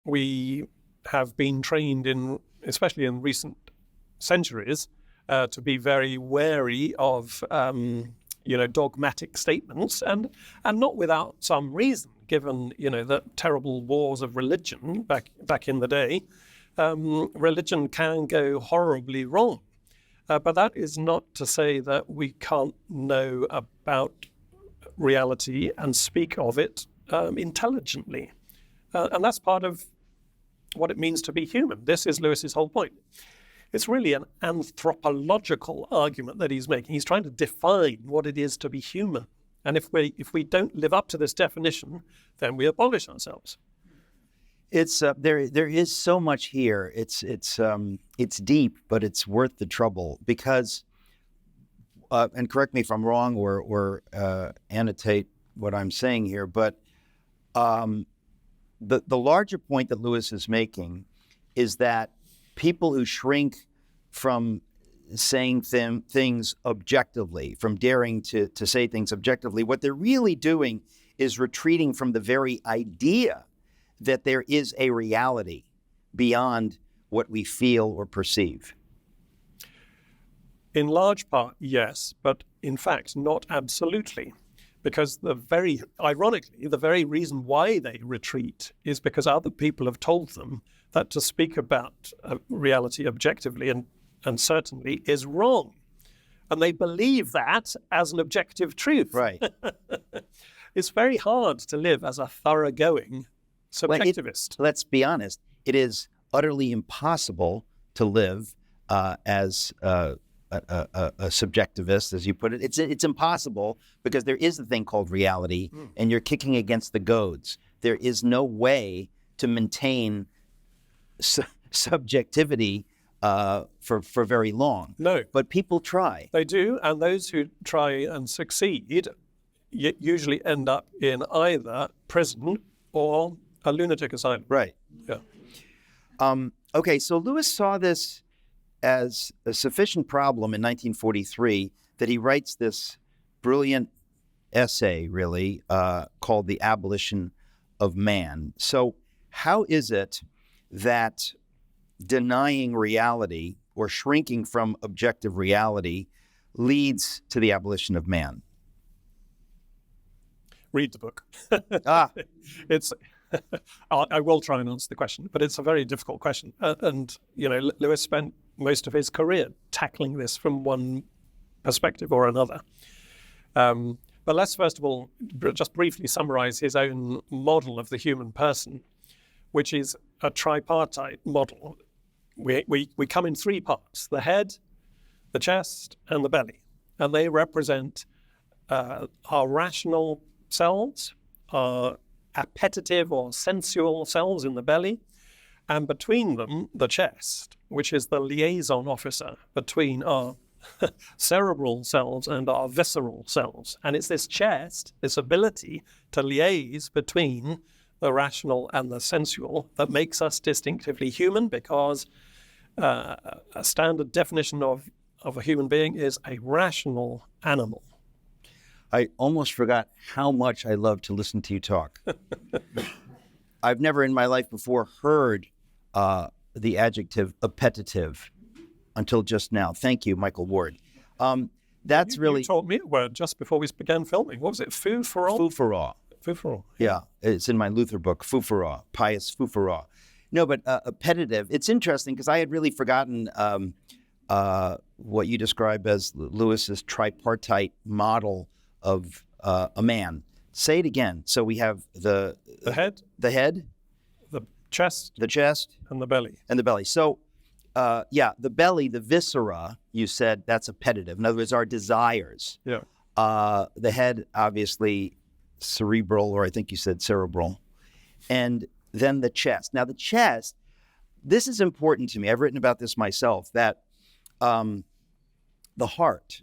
we have been trained in, especially in recent centuries, to be very wary of, dogmatic statements, and not without some reason, given, the terrible wars of religion back in the day. Religion can go horribly wrong. But that is not to say that we can't know about reality and speak of it intelligently. And that's part of what it means to be human. This is Lewis's whole point. It's really an anthropological argument that he's making. He's trying to define what it is to be human. And if we don't live up to this definition, then we abolish ourselves. It's there is so much here. It's deep, but it's worth the trouble because, and correct me if I'm wrong or annotate what I'm saying here, but the larger point that Lewis is making is that people who shrink from saying things objectively, from daring to say things objectively, what they're really doing is retreating from the very idea that there is a reality beyond what we feel or perceive. In large part, yes, but in fact, not absolutely. Because ironically, the very reason why they retreat is because other people have told them that to speak about reality objectively and certainly is wrong. And they believe that as an objective truth. Right. It's very hard to live as a thoroughgoing subjectivist. Let's be honest, it is utterly impossible to live as a subjectivist, as you put it. It's impossible because there is a thing called reality, and you're kicking against the goads. There is no way to maintain subjectivity for very long. No. But people try. They do, and those who try and succeed usually end up in either prison or a lunatic asylum. Right. Yeah. Okay, so Lewis saw this as a sufficient problem in 1943 that he writes this brilliant essay, really, called The Abolition of Man. So how is it that denying reality or shrinking from objective reality leads to the abolition of man? Read the book. Ah. I will try and answer the question, but it's a very difficult question. And Lewis spent most of his career tackling this from one perspective or another. But let's first of all just briefly summarize his own model of the human person, which is a tripartite model. We come in three parts: the head, the chest, and the belly. And they represent our rational selves, our appetitive or sensual selves in the belly, and between them, the chest, which is the liaison officer between our cerebral selves and our visceral selves. And it's this chest, this ability to liaise between the rational and the sensual that makes us distinctively human, because a standard definition of a human being is a rational animal. I almost forgot how much I love to listen to you talk. I've never in my life before heard the adjective appetitive until just now. Thank you, Michael Ward. That's really... You taught me a word just before we began filming. What was it? Fou for all? Fou for all. Fou for all. Yeah, it's in my Luther book, Fou for all, pious fou for all. No, but appetitive, it's interesting because I had really forgotten what you describe as Lewis's tripartite model of a man. Say it again. So we have the head, the chest, and the belly. So, the belly, the viscera, you said that's appetitive. In other words, our desires. Yeah. The head, obviously, cerebral, or I think you said cerebral. And then the chest. Now, the chest, this is important to me. I've written about this myself, that the heart,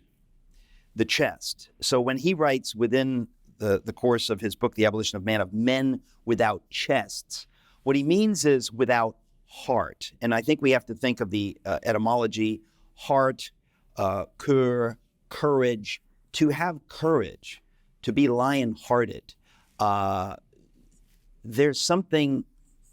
the chest. So when he writes within the course of his book, The Abolition of Man, of men without chests, what he means is without heart. And I think we have to think of the etymology, heart, cœur, courage. To have courage, to be lion-hearted, there's something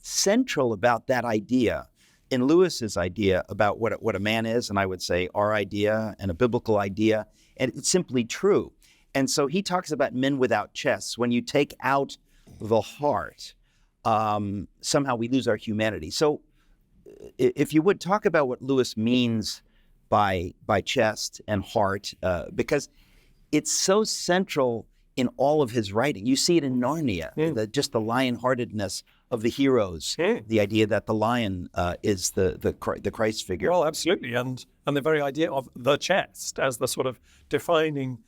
central about that idea, in Lewis's idea about what a man is, and I would say our idea and a biblical idea, and it's simply true. And so he talks about men without chests. When you take out the heart, somehow we lose our humanity. So if you would talk about what Lewis means by chest and heart, because it's so central in all of his writing. You see it in Narnia, just the lion-heartedness of the heroes, the idea that the lion is the Christ figure. Well, absolutely, and the very idea of the chest as the sort of defining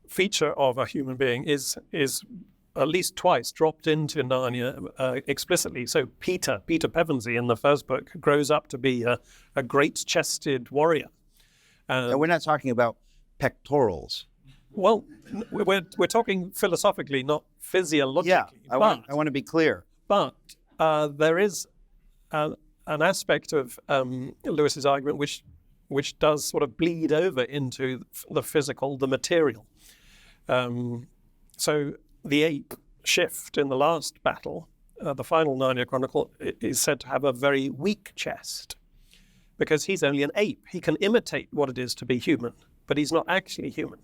feature of a human being is at least twice dropped into Narnia explicitly. So Peter Pevensey in the first book grows up to be a great-chested warrior. And we're not talking about pectorals. Well, we're talking philosophically, not physiologically. Yeah, I want to be clear. But there is an aspect of Lewis's argument which does sort of bleed over into the physical, the material. So the ape Shift in the last battle, the final Narnia Chronicle, is said to have a very weak chest because he's only an ape. He can imitate what it is to be human, but he's not actually human.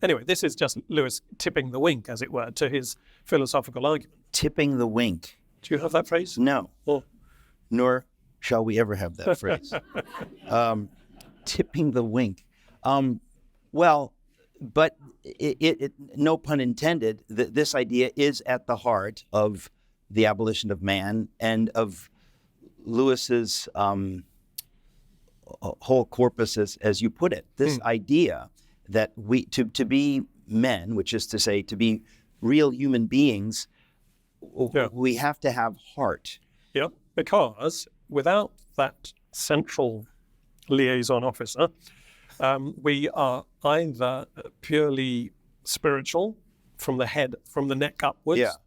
Anyway, this is just Lewis tipping the wink, as it were, to his philosophical argument. Tipping the wink. Do you have that phrase? No. Oh. Nor shall we ever have that phrase. Tipping the wink. Well, but it no pun intended, this idea is at the heart of the abolition of man and of Lewis's whole corpus, as you put it. This idea that we to be men, which is to say to be real human beings, we have to have heart. Yeah, because without that central liaison officer, we are either purely spiritual from the head, from the neck upwards.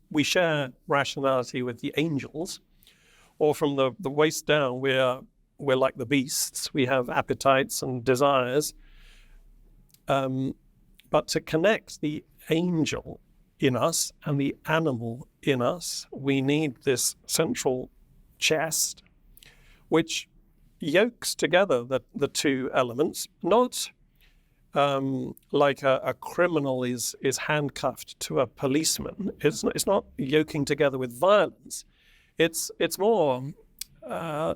We share rationality with the angels, or from the waist down, we're like the beasts. We have appetites and desires. But to connect the angel in us and the animal in us, we need this central chest, which yokes together the two elements, not like a criminal is handcuffed to a policeman. It's not yoking together with violence. It's more the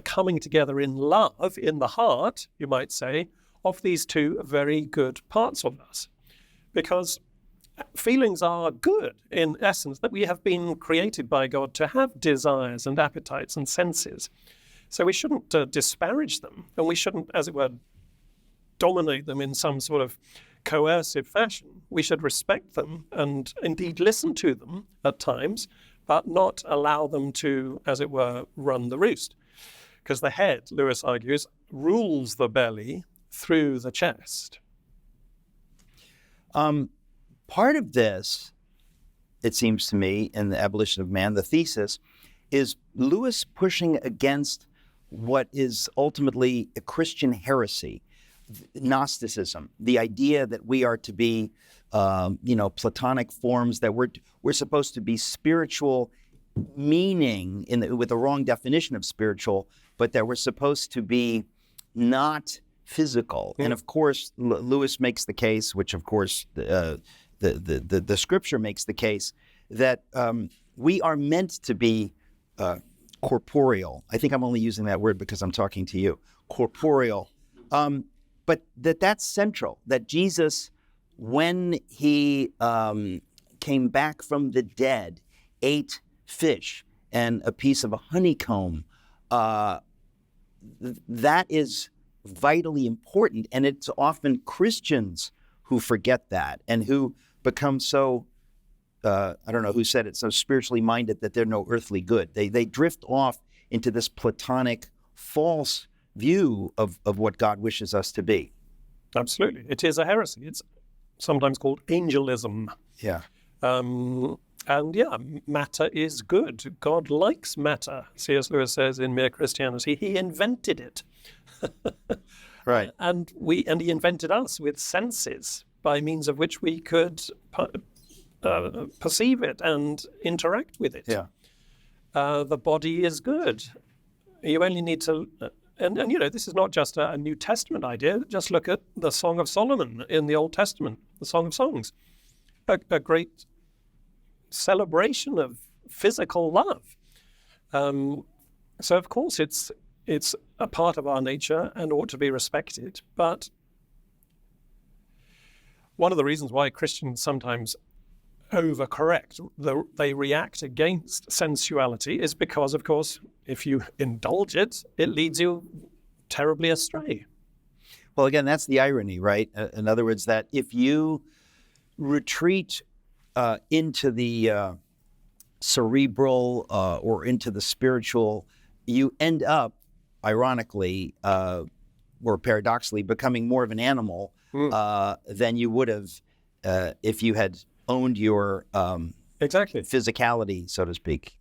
coming together in love, in the heart, you might say, of these two very good parts of us. Because feelings are good in essence, that we have been created by God to have desires and appetites and senses. So we shouldn't disparage them, and we shouldn't, as it were, dominate them in some sort of coercive fashion. We should respect them and indeed listen to them at times, but not allow them to, as it were, run the roost. Because the head, Lewis argues, rules the belly through the chest. Part of this, it seems to me, in the Abolition of Man, the thesis, is Lewis pushing against what is ultimately a Christian heresy, Gnosticism, the idea that we are to be, Platonic forms, that we're supposed to be spiritual, meaning with the wrong definition of spiritual, but that we're supposed to be not physical. And of course, Lewis makes the case, which of course the scripture makes the case, that we are meant to be corporeal. I think I'm only using that word because I'm talking to you. Corporeal. But that's central, that Jesus, when he came back from the dead, ate fish and a piece of a honeycomb, that is vitally important. And it's often Christians who forget that and who become so, I don't know who said it, so spiritually minded that they're no earthly good. They drift off into this Platonic false view of what God wishes us to be. Absolutely. It is a heresy. It's sometimes called angelism. Yeah. Matter is good. God likes matter. C.S. Lewis says in Mere Christianity, he invented it. Right. And he invented us with senses by means of which we could perceive it and interact with it. Yeah. the body is good. You only need to, and this is not just a New Testament idea. Just look at the Song of Solomon in the Old Testament, the Song of Songs, a great celebration of physical love. So of course it's a part of our nature and ought to be respected. But one of the reasons why Christians sometimes overcorrect, they react against sensuality, is because, of course, if you indulge it, it leads you terribly astray. Well, again, that's the irony, right? In other words, that if you retreat into the cerebral or into the spiritual, you end up, ironically or paradoxically, becoming more of an animal than you would have if you had owned your exactly physicality, so to speak.